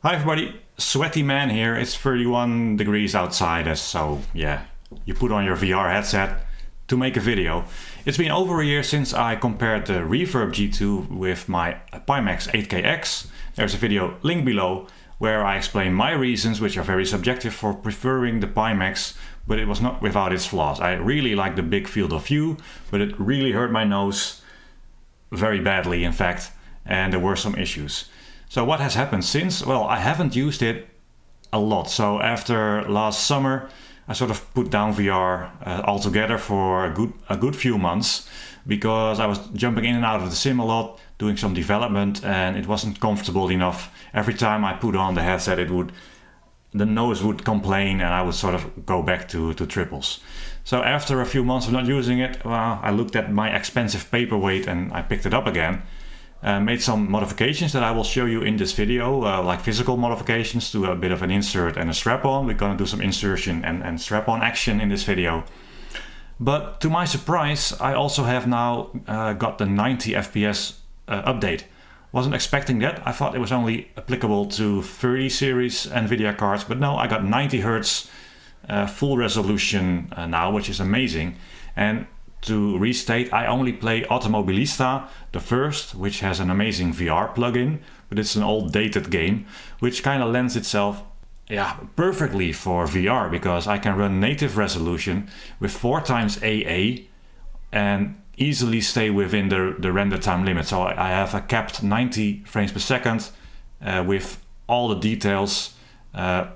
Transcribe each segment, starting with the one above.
Hi everybody, sweaty man here. It's 31 degrees outside, so yeah, you put on your VR headset to make a video. It's been over a year since I compared the Reverb G2 with my Pimax 8KX. There's a video linked below where I explain my reasons, which are very subjective, for preferring the Pimax, but it was not without its flaws. I really like the big field of view, but it really hurt my nose very badly, in fact, and there were some issues. So what has happened since? Well, I haven't used it a lot. So after last summer, I sort of put down VR altogether for a good few months because I was jumping in and out of the sim a lot, doing some development, and it wasn't comfortable enough. Every time I put on the headset, the nose would complain, and I would sort of go back to triples. So after a few months of not using it, well, I looked at my expensive paperweight and I picked it up again. Made some modifications that I will show you in this video, like physical modifications to a bit of an insert and a strap-on. We're going to do some insertion and strap-on action in this video. But to my surprise, I also have now got the 90 FPS update. Wasn't expecting that. I thought it was only applicable to 30 series NVIDIA cards, but no, I got 90 Hz full resolution now, which is amazing. And to restate, I only play Automobilista, the first, which has an amazing VR plugin, but it's an old dated game, which kind of lends itself perfectly for VR, because I can run native resolution with 4x AA and easily stay within the render time limit. So I have a capped 90 frames per second with all the details,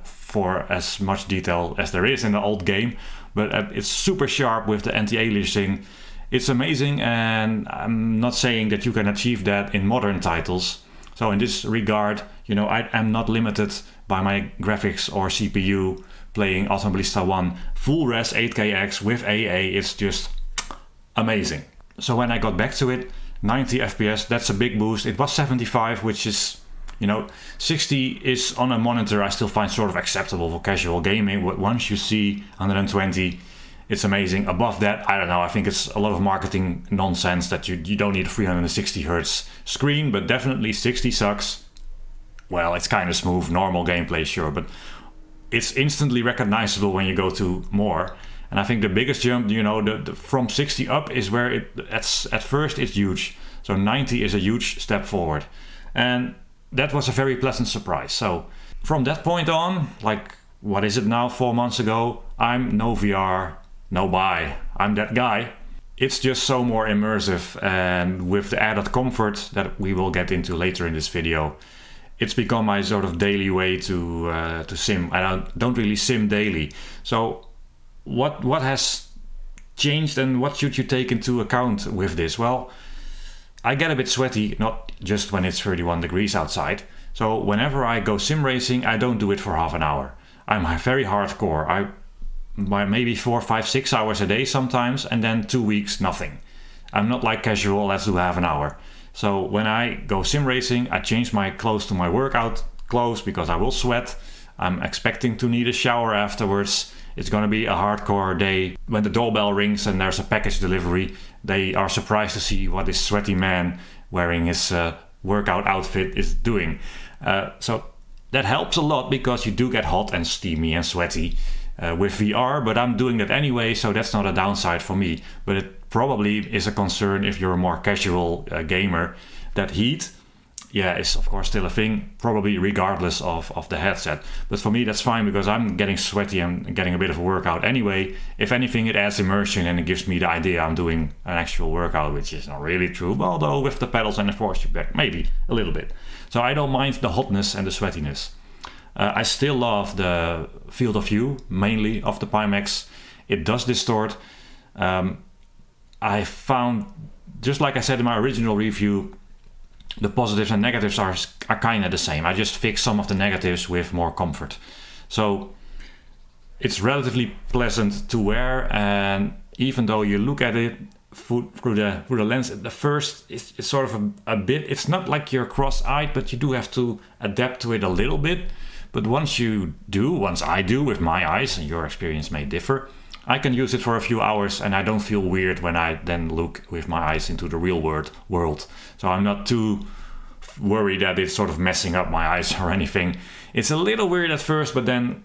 for as much detail as there is in the old game. But it's super sharp with the anti-aliasing. It's amazing, and I'm not saying that you can achieve that in modern titles. So in this regard, I'm not limited by my graphics or CPU playing Automobilista 1 full res 8KX with AA. It's just amazing. So when I got back to it, 90 FPS, that's a big boost. It was 75, which is, 60 is on a monitor I still find sort of acceptable for casual gaming. Once you see 120, it's amazing. Above that, I don't know, I think it's a lot of marketing nonsense that you don't need a 360 Hz screen, but definitely 60 sucks. Well, it's kind of smooth, normal gameplay, sure, but it's instantly recognizable when you go to more. And I think the biggest jump, from 60 up is where at first it's huge. So 90 is a huge step forward. And that was a very pleasant surprise. So from that point on, like, what is it now, 4 months ago, I'm no VR, no buy. I'm that guy. It's just so more immersive, and with the added comfort that we will get into later in this video, it's become my sort of daily way to sim. I don't really sim daily. So what has changed, and what should you take into account with this? Well, I get a bit sweaty, not just when it's 31 degrees outside. So whenever I go sim racing, I don't do it for half an hour. I'm very hardcore. Maybe 4, 5, 6 hours a day sometimes, and then 2 weeks, nothing. I'm not like casual, let's do half an hour. So when I go sim racing, I change my clothes to my workout clothes because I will sweat. I'm expecting to need a shower afterwards. It's going to be a hardcore day. When the doorbell rings and there's a package delivery, they are surprised to see what this sweaty man wearing his workout outfit is doing. So that helps a lot because you do get hot and steamy and sweaty with VR, but I'm doing that anyway, so that's not a downside for me. But it probably is a concern if you're a more casual gamer. That heat, is of course still a thing, probably regardless of the headset. But for me that's fine because I'm getting sweaty and getting a bit of a workout anyway. If anything, it adds immersion and it gives me the idea I'm doing an actual workout, which is not really true, although with the pedals and the force feedback, maybe a little bit. So I don't mind the hotness and the sweatiness. I still love the field of view, mainly of the Pimax. It does distort. I found, just like I said in my original review, the positives and negatives are kind of the same. I just fixed some of the negatives with more comfort. So it's relatively pleasant to wear, and even though you look at it through the lens at the first, it's sort of a bit, it's not like you're cross-eyed, but you do have to adapt to it a little bit. But once I do with my eyes, and your experience may differ, I can use it for a few hours and I don't feel weird when I then look with my eyes into the real world. So I'm not too worry that it's sort of messing up my eyes or anything. It's a little weird at first, but then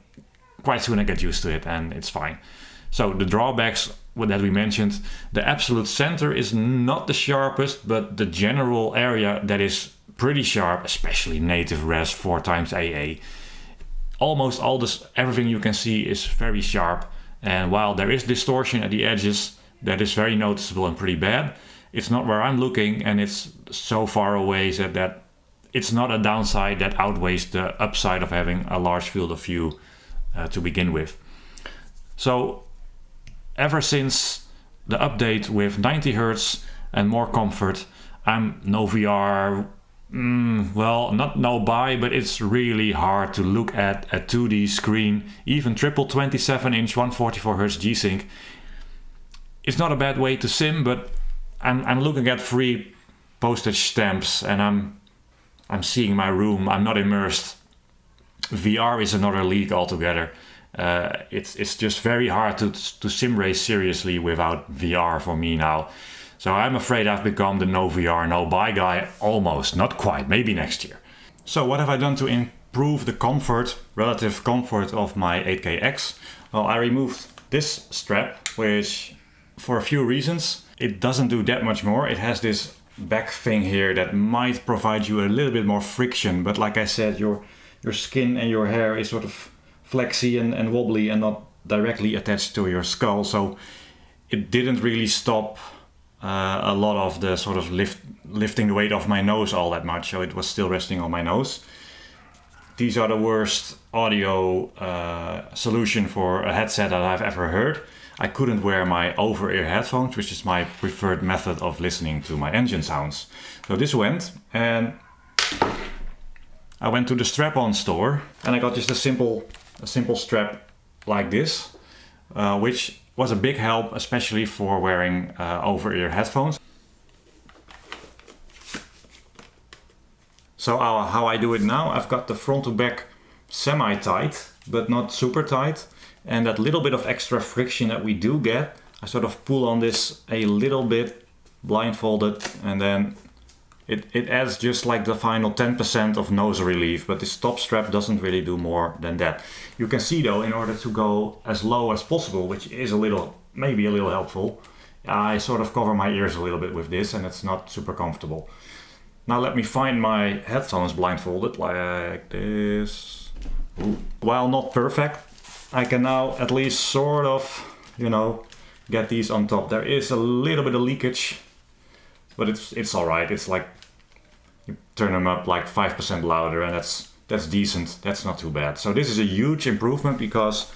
quite soon I get used to it and it's fine. So the drawbacks that we mentioned, the absolute center is not the sharpest, but the general area that is pretty sharp, especially native res 4x AA. Almost all this, everything you can see is very sharp. And while there is distortion at the edges, that is very noticeable and pretty bad. It's not where I'm looking, and it's so far away that it's not a downside that outweighs the upside of having a large field of view to begin with. So ever since the update with 90 Hz and more comfort, I'm no VR, well, not no buy, but it's really hard to look at a 2D screen, even triple 27-inch 144Hz G-Sync. It's not a bad way to sim, but I'm looking at free postage stamps and I'm seeing my room. I'm not immersed. VR is another league altogether. It's just very hard to sim race seriously without VR for me now. So I'm afraid I've become the no VR, no buy guy, almost, not quite, maybe next year. So what have I done to improve the comfort, relative comfort of my 8KX? Well, I removed this strap, which for a few reasons, it doesn't do that much more. It has this back thing here that might provide you a little bit more friction, but like I said, your skin and your hair is sort of flexy and wobbly and not directly attached to your skull, so it didn't really stop a lot of the sort of lifting the weight off my nose all that much, so it was still resting on my nose. These are the worst audio solution for a headset that I've ever heard. I couldn't wear my over-ear headphones, which is my preferred method of listening to my engine sounds. So this went, and I went to the strap-on store and I got just a simple strap like this, which was a big help, especially for wearing over-ear headphones. So how I do it now, I've got the front to back semi-tight, but not super tight. And that little bit of extra friction that we do get, I sort of pull on this a little bit blindfolded, and then it adds just like the final 10% of nose relief, but this top strap doesn't really do more than that. You can see though, in order to go as low as possible, which is maybe a little helpful, I sort of cover my ears a little bit with this, and it's not super comfortable. Now let me find my headphones blindfolded like this. Ooh. While not perfect, I can now at least sort of, get these on top. There is a little bit of leakage, but it's all right. It's like you turn them up like 5% louder, and that's decent. That's not too bad. So this is a huge improvement, because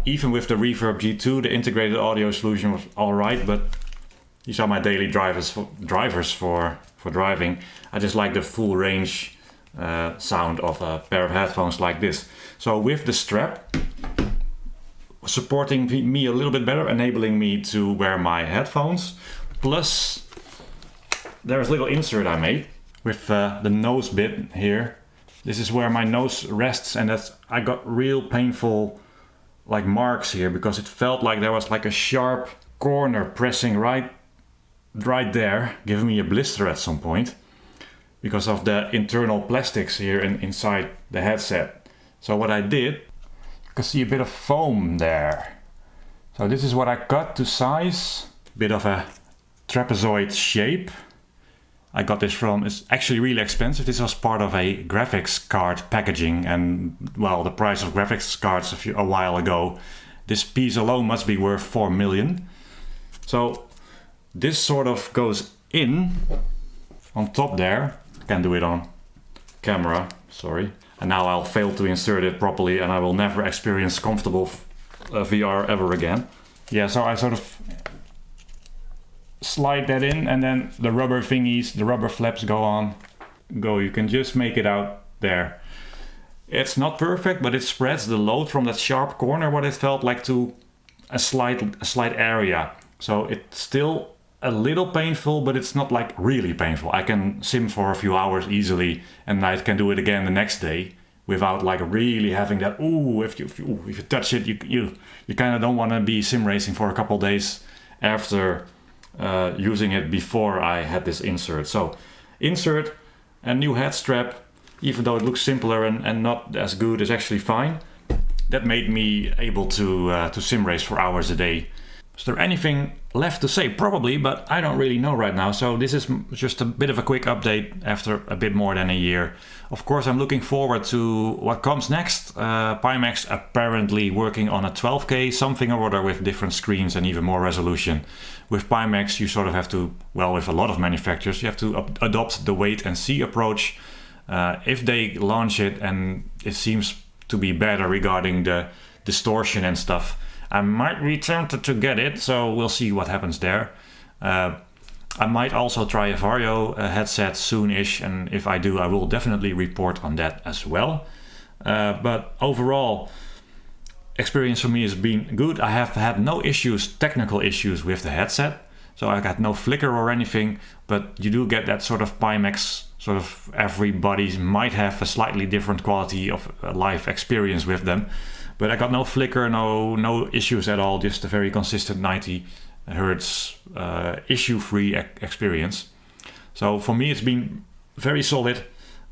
even with the Reverb G2, the integrated audio solution was all right, but these are my daily drivers for driving. I just like the full range sound of a pair of headphones like this. So with the strap supporting me a little bit better, enabling me to wear my headphones, plus there's a little insert I made with the nose bit here. This is where my nose rests, and I got real painful like marks here, because it felt like there was like a sharp corner pressing right there, giving me a blister at some point, because of the internal plastics here inside the headset. So what I did, you can see a bit of foam there. So this is what I cut to size, bit of a trapezoid shape. I got this from, it's actually really expensive. This was part of a graphics card packaging, and well, the price of graphics cards a while ago. This piece alone must be worth 4 million. So this sort of goes in on top there. Can't do it on camera, sorry. And now I'll fail to insert it properly, and I will never experience comfortable VR ever again. Yeah, so I sort of slide that in, and then the rubber thingies, the rubber flaps go. You can just make it out there. It's not perfect, but it spreads the load from that sharp corner, what it felt like, to a slight area. So it's still a little painful, but it's not like really painful. I can sim for a few hours easily, and I can do it again the next day without like really having that, if you touch it, you kind of don't want to be sim racing for a couple days after using it before I had this insert. So insert and new head strap, even though it looks simpler and not as good, is actually fine. That made me able to sim race for hours a day. Is there anything left to say? Probably, but I don't really know right now. So this is just a bit of a quick update after a bit more than a year. Of course, I'm looking forward to what comes next. Pimax apparently working on a 12K something or other with different screens and even more resolution. With Pimax, you sort of have to, well, with a lot of manufacturers, you have to adopt the wait and see approach. If they launch it and it seems to be better regarding the distortion and stuff, I might be tempted to get it, so we'll see what happens there. I might also try a Vario headset soon-ish, and if I do, I will definitely report on that as well. But overall, experience for me has been good. I have had no issues, technical issues with the headset, so I got no flicker or anything, but you do get that sort of Pimax, sort of everybody might have a slightly different quality of life experience with them. But I got no flicker, no issues at all, just a very consistent 90 Hertz issue-free experience. So for me it's been very solid,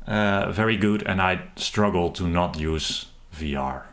very good, and I struggle to not use VR.